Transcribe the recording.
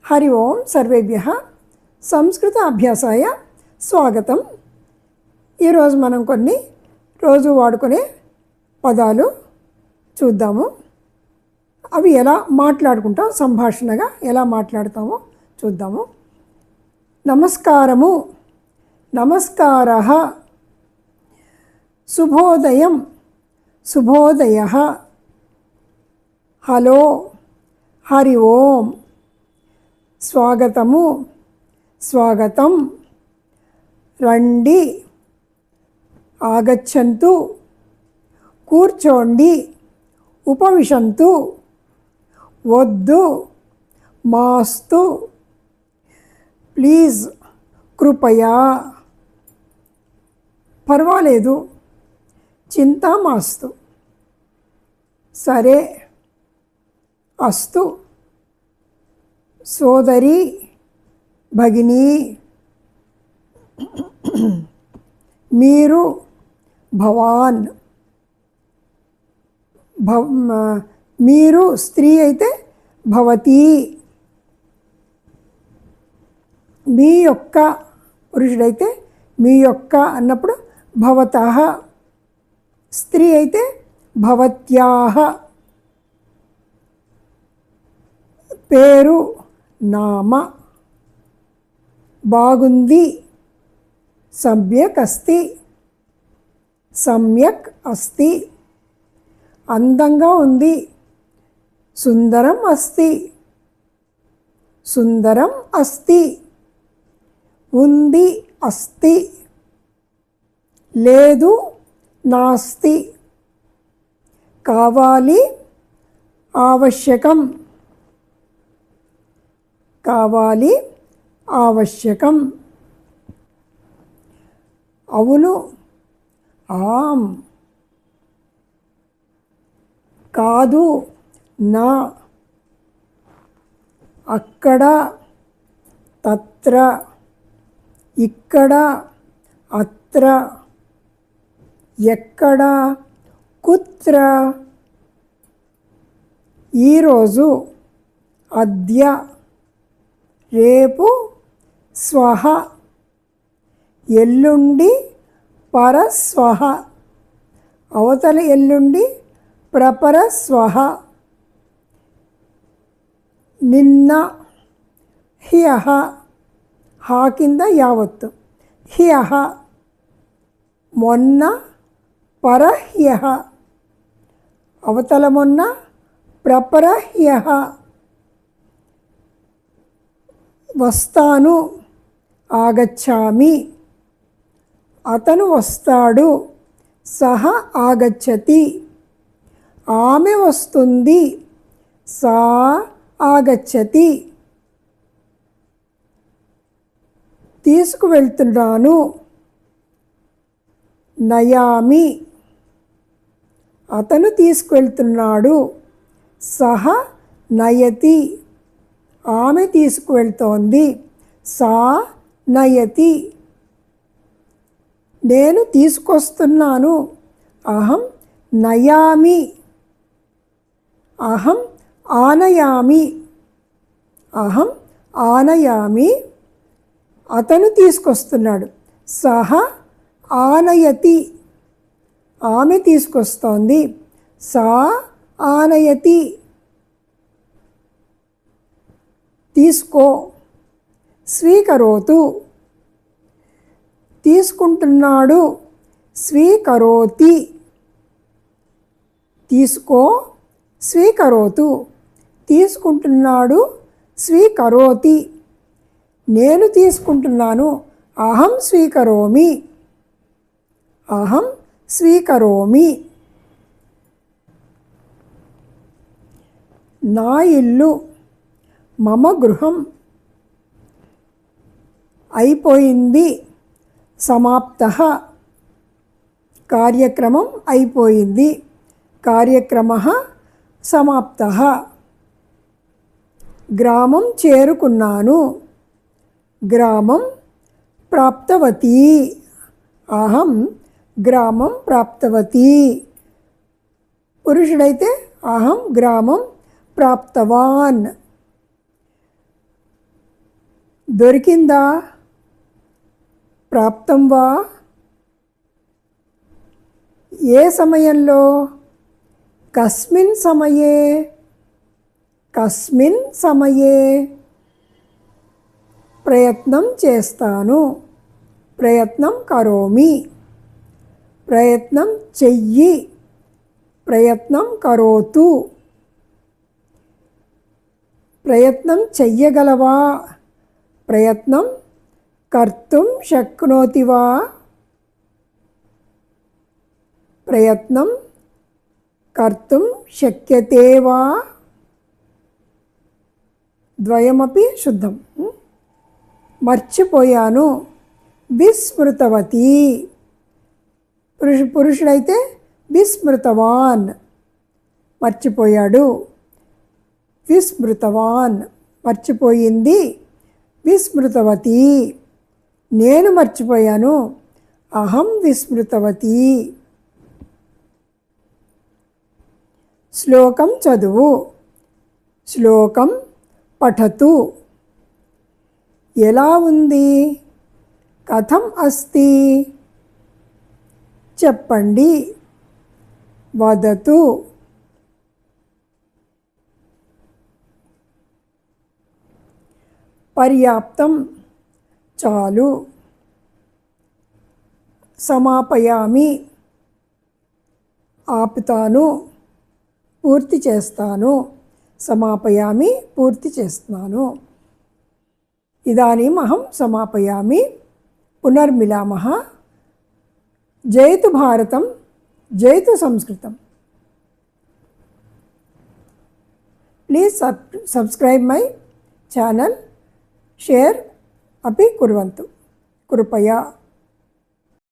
హరి ఓం సర్వేభ్యః సంస్కృత అభ్యాసాయ స్వాగతం. ఈరోజు మనం కొన్ని రోజు వాడుకునే పదాలు చూద్దాము. అవి ఎలా మాట్లాడుకుంటాం, సంభాషణగా ఎలా మాట్లాడతామో చూద్దాము. నమస్కారము, నమస్కారః. శుభోదయం, శుభోదయః. హలో, హరి ఓం. స్వాగతము, స్వాగతం. రండి, ఆగచ్చంతు. కూర్చోండి, ఉపవిశంతు. వద్దు, మాస్తు. ప్లీజ్, కృపయా. పర్వాలేదు, చింతా మాస్తు. సరే, అస్తు. సోదరి, భగిని. మీరు, భవాన్. మీరు స్త్రీ అయితే భవతి. మీ యొక్క, పురుషుడైతే మీ యొక్క అన్నప్పుడు భవతః. స్త్రీ అయితే భవత్యాః. పేరు, నామ. బాగుంది, సమ్యక్ అస్తి. సమ్యక్ అస్తి. అందంగా ఉంది, సుందరం అస్తి. సుందరం అస్తి. ఉంది, అస్తి. లేదు, నాస్తి. కావాలి, ఆవశ్యకం. కావాలి, ఆవశ్యకం. అవును, ఆం. కాదు, నా. అక్కడ, తత్ర. ఇక్కడ, అత్ర. ఎక్కడ, కుత్ర. ఈరోజు, అద్య. రేపు, స్వహ. ఎల్లుండి, పరస్వహ. అవతల ఎల్లుండి, ప్రపరస్వహ. నిన్న, హ్యః. హా కింద యావత్తు. హ్యః. మొన్న, పరహ్యః. అవతల మొన్న, ప్రపరహ్యః. వస్తాను, ఆగచ్చామి. అతను వస్తాడు, సహ ఆగచ్చతి. ఆమె వస్తుంది, సా ఆగచ్చతి. తీసుకువెళ్తున్నాను, నయామి. అతను తీసుకువెళ్తున్నాడు, సహ నయతి. ఆమె తీసుకువెళ్తోంది, సా నయతి. నేను తీసుకొస్తున్నాను, అహం నయామి. అహం ఆనయామి. అహం ఆనయామి. అతను తీసుకొస్తున్నాడు, సహ ఆనయతి. ఆమె తీసుకొస్తోంది, సా ఆనయతి. తీసుకో, స్వీకరోతు. తీసుకుంటున్నాడు, స్వీకరోతి. తీసుకో, స్వీకరోతు. తీసుకుంటున్నాడు, స్వీకరోతి. నేను తీసుకుంటున్నాను, అహం స్వీకరోమి. అహం స్వీకరోమి. నా ఇల్లు, మమ గృహం. అయిపోయింది, సమాప్తః. కార్యక్రమం అయిపోయింది, కార్యక్రమః సమాప్తః. గ్రామం చేరుకున్నాను, గ్రామం ప్రాప్తవతి. అహం గ్రామం ప్రాప్తవతి. పురుషుడైతే అహం గ్రామం ప్రాప్తవాన్. దొరికిందా? ప్రాప్తం వా? ఏ సమయంలో? కస్మిన్ సమయే? కస్మిన్ సమయే? ప్రయత్నం చేస్తాను. ప్రయత్నం కరోమి. ప్రయత్నం చెయ్యి. ప్రయత్నం కరోతు. ప్రయత్నం చెయ్యగలవా? ప్రయత్నం కర్తుం శక్నోతి వా? ప్రయత్నం కర్తుం శక్యతే వా? ద్వయమపి శుద్ధం. మర్చిపోయాను. విస్మృతవతి. పురుషుడైతే విస్మృతవాన్, మర్చిపోయాడు. విస్మృతవాన్, మర్చిపోయింది. విస్మృతవతి, నేను మర్చిపోయాను. అహం విస్మృతవతి. శ్లోకం చదువు. శ్లోకం పఠతు. ఎలా ఉంది? కథం అస్తి? చెప్పండి. వదతు. పర్యాప్తం, చాలు. సమాపయామి, ఆపుతాను, పూర్తి చేస్తాను. సమాపయామి, పూర్తి చేస్తున్నాను. ఇదానీం అహం సమాపయామి. పునర్మిలామః. జయతు భారతం, జయతు సంస్కృతం. Please subscribe my channel. Share अपि कुर्वन्तु कृपया.